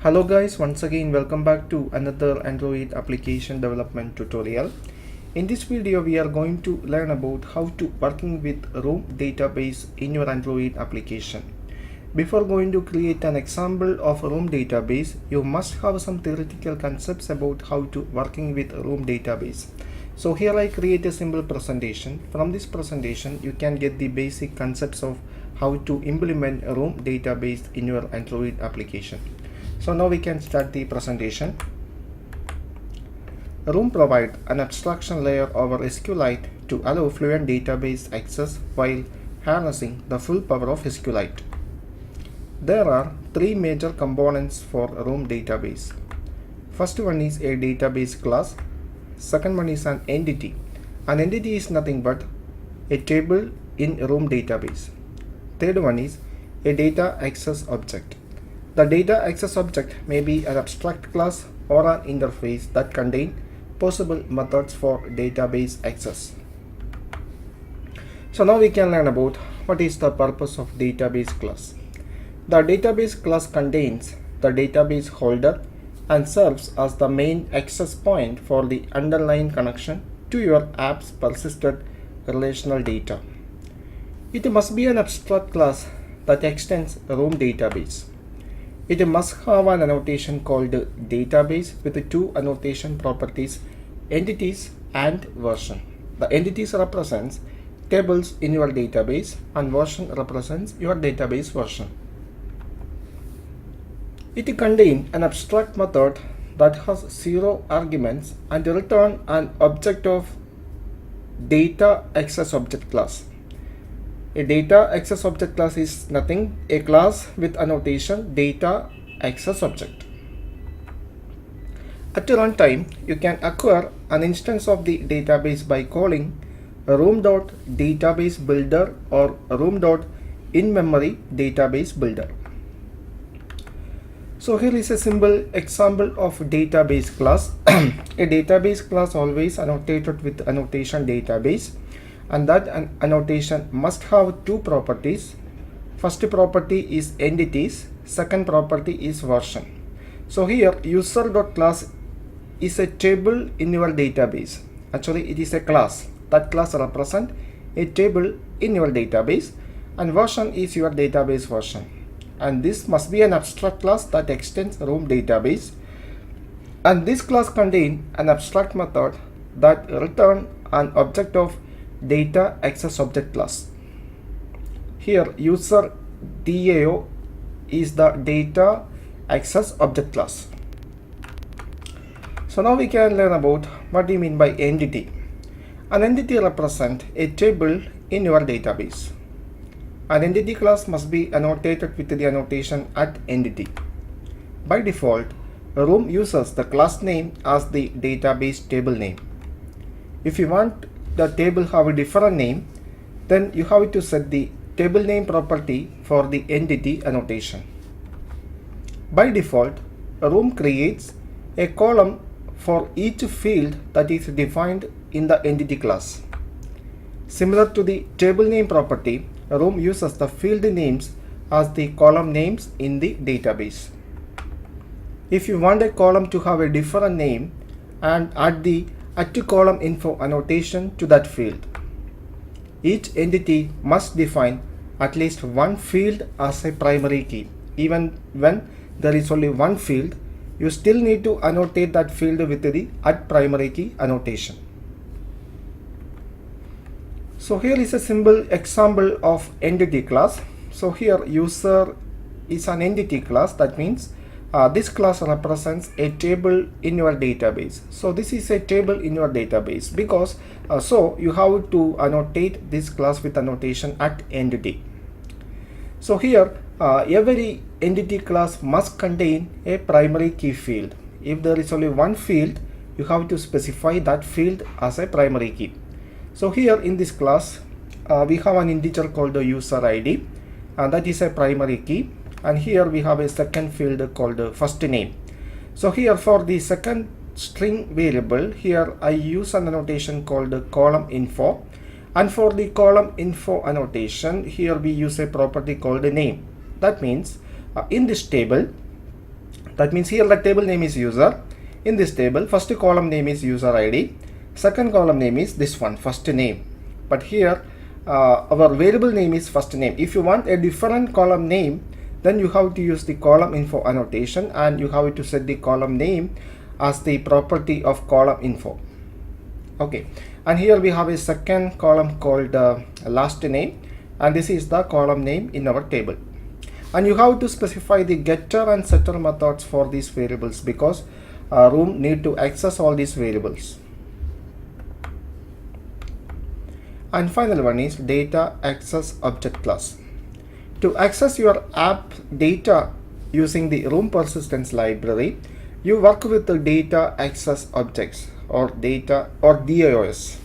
Hello guys, once again welcome back to another Android application development tutorial. In this video we are going to learn about how to working with Room database in your Android application. Before going to create an example of Room database, you must have some theoretical concepts about how to working with Room database. So here I create a simple presentation. From this presentation you can get the basic concepts of how to implement a Room database in your Android application. So now we can start the presentation. Room provides an abstraction layer over SQLite to allow fluent database access while harnessing the full power of SQLite. There are three major components for Room database. First one is a database class. Second one is an entity. An entity is nothing but a table in Room database. Third one is a data access object. The data access object may be an abstract class or an interface that contain possible methods for database access. So now we can learn about what is the purpose of database class. The database class contains the database holder and serves as the main access point for the underlying connection to your app's persisted relational data. It must be an abstract class that extends Room database. It must have an annotation called database with two annotation properties, entities and version. The entities represents tables in your database and version represents your database version. It contains an abstract method that has 0 arguments and return an object of data access object class. A data access object class is nothing, a class with annotation data access object. At runtime, you can acquire an instance of the database by calling room.databasebuilder or room.inmemory database builder. So here is a simple example of database class. A database class always annotated with annotation database, and that annotation must have two properties. First property is entities, second property is version. So here user.class is a table in your database. Actually it is a class. That class represents a table in your database, and version is your database version. And this must be an abstract class that extends Room database, and this class contains an abstract method that returns an object of data access object class. Here user DAO is the data access object class. So now we can learn about what do you mean by entity. An entity represents a table in your database. An entity class must be annotated with the annotation @entity. By default, Room uses the class name as the database table name. If you want the table have a different name, then you have to set the table name property for the entity annotation. By default, Room creates a column for each field that is defined in the entity class. Similar to the table name property, Room uses the field names as the column names in the database. If you want a column to have a different name, and add the @column info annotation to that field. Each entity must define at least one field as a primary key. Even when there is only one field, you still need to annotate that field with the @primary key annotation. So here is a simple example of entity class. So here user is an entity class. That means this class represents a table in your database. So this is a table in your database because so you have to annotate this class with annotation @entity. So here every entity class must contain a primary key field. If there is only one field, you have to specify that field as a primary key. So here in this class we have an integer called the user ID, and that is a primary key. And here we have a second field called first name. So here for the second string variable, here I use an annotation called column info, and for the column info annotation, here we use a property called name. That means in this table That means here the table name is user. In this table, first column name is user ID, second column name is this one, first name. But here our variable name is first name. If you want a different column name, then you have to use the column info annotation, and you have to set the column name as the property of column info. Okay, and here we have a second column called last name, and this is the column name in our table. And you have to specify the getter and setter methods for these variables, because Room need to access all these variables. And final one is data access object class. To access your app data using the Room persistence library, you work with the data access objects or DAOs.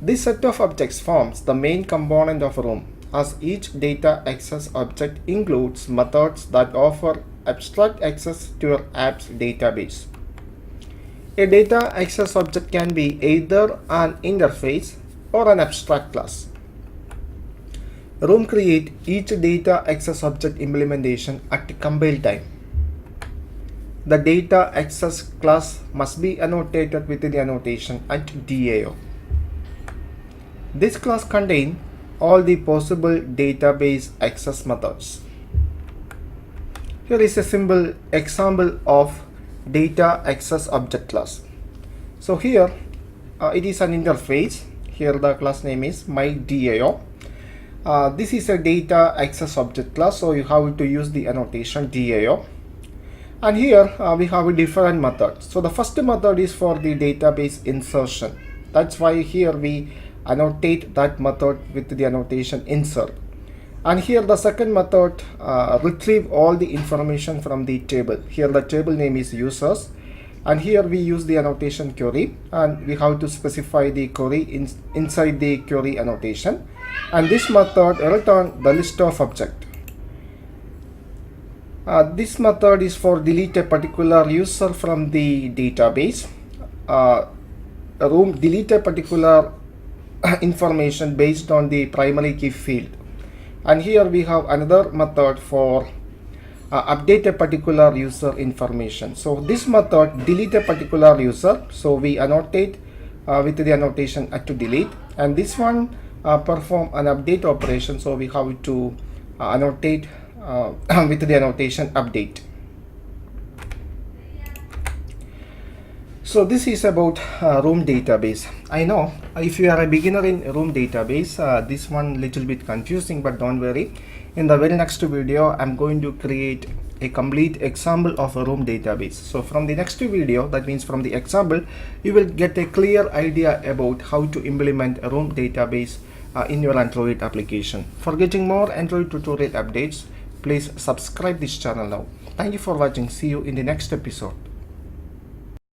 This set of objects forms the main component of Room, as each data access object includes methods that offer abstract access to your app's database. A data access object can be either an interface or an abstract class. Room create each data access object implementation at compile time. The data access class must be annotated with the annotation at DAO. This class contains all the possible database access methods. Here is a simple example of data access object class. So here it is an interface. Here the class name is myDAO. This is a data access object class, so you have to use the annotation DAO. And here we have a different method. So the first method is for the database insertion. That's why here we annotate that method with the annotation insert. And here the second method retrieve all the information from the table. Here the table name is users, and here we use the annotation query, and we have to specify the query inside the query annotation. And this method return the list of object. This method is for delete a particular user from the database. Room delete a particular information based on the primary key field. And here we have another method for update a particular user information. So this method delete a particular user, so we annotate with the annotation at to delete, and this one perform an update operation, so we have to annotate with the annotation update. So this is about Room database. I know if you are a beginner in Room database, this one little bit confusing, but don't worry. In the very next video, I'm going to create a complete example of a Room database. So from the next video, that means from the example, you will get a clear idea about how to implement a Room database in your Android application. For getting more Android tutorial updates, please subscribe this channel now. Thank you for watching. See you in the next episode.